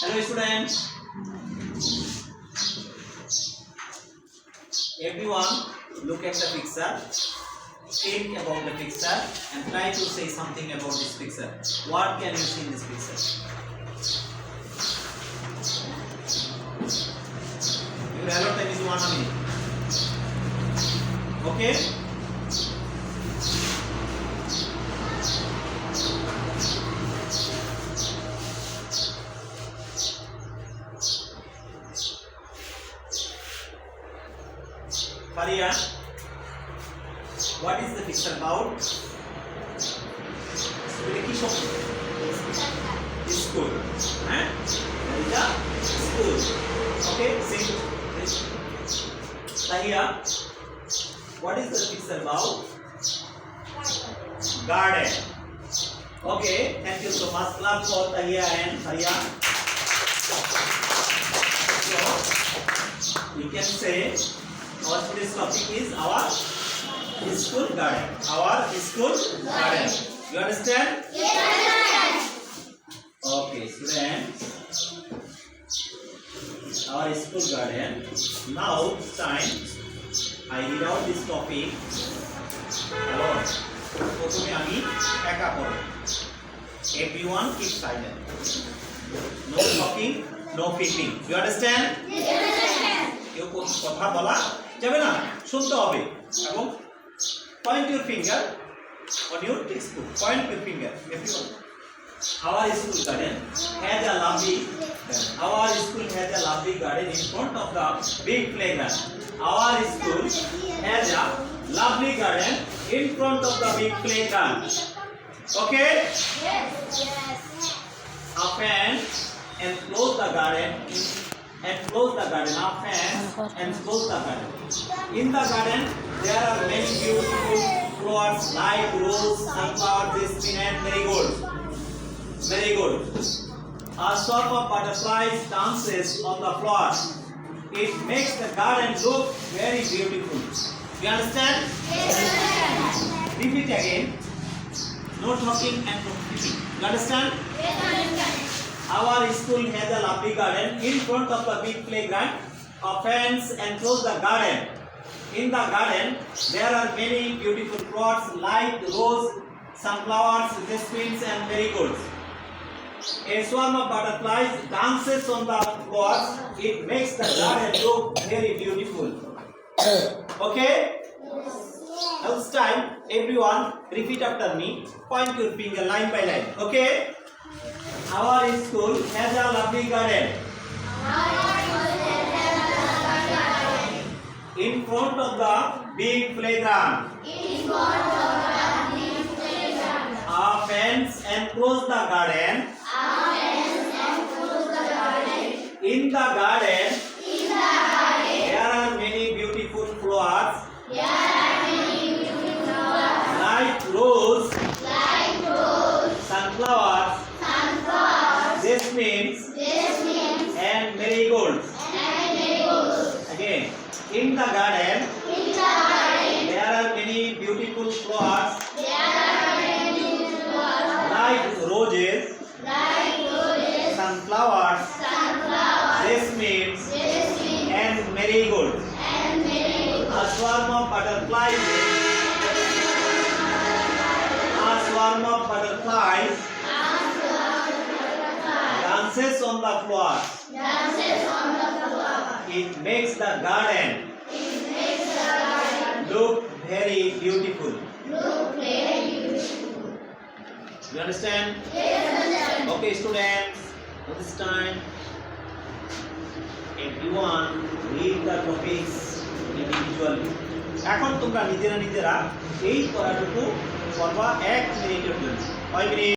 Hello students. Everyone look at the picture, think about the picture and try to say something about this picture. What can you see in this picture? Your hello time is 1 minute. Okay? Faria, what is the picture about? School. School. Okay, sing. Tahia, what is the picture about? Garden. Okay, thank you so much. Clap for Tahia and Faria. So, we can say our today's topic is our school garden. Our school garden. You understand? Yes. Okay, students. Our school garden. Now it's time. I read out this topic alone. প্রথমে আমি একা পড়ব। Everyone keep silent. No talking, no peeping. You understand? Yes. কেউ কথা বলা যাবে না, শুনতে হবে এবং point your finger on your textbook. Point your finger. Everyone. Our school garden has a lovely garden in front of the big playground. Our school has a lovely garden in front of the big playground. Okay? Yes. Up and close the garden. Up and close the garden. In the garden, there are many beautiful flowers like rose, sunflower, jasmine, and marigold. Very good. A swarm of butterflies dances on the floor. It makes the garden look very beautiful. You understand? Yes. Repeat again. No talking and no speaking. You understand? Yes. Our school has a lovely garden in front of the big playground. A fence enclose the garden. In the garden, there are many beautiful flowers like rose, sunflowers, jasmines, and marigolds. A swarm of butterflies dances on the flowers. It makes the garden look very beautiful. Okay? Now it's time. Everyone, repeat after me. Point your finger line by line. Okay? Our school has a lovely garden. In front of the big playground. A fence enclose the garden. In the garden, there are many beautiful flowers like rose, sunflowers, jasmines, and marigolds. Again, in the garden, there are many beautiful flowers like roses, sunflowers, jasmines, and marigolds. A swarm of butterflies dances on the floor. It makes the garden look very beautiful. You understand? Okay, students. For this time, everyone read the topics individually. এখন তোমরা নিজেরা এই পড়াটুকু করবা 1 মিনিটের জন্য। 5 minute.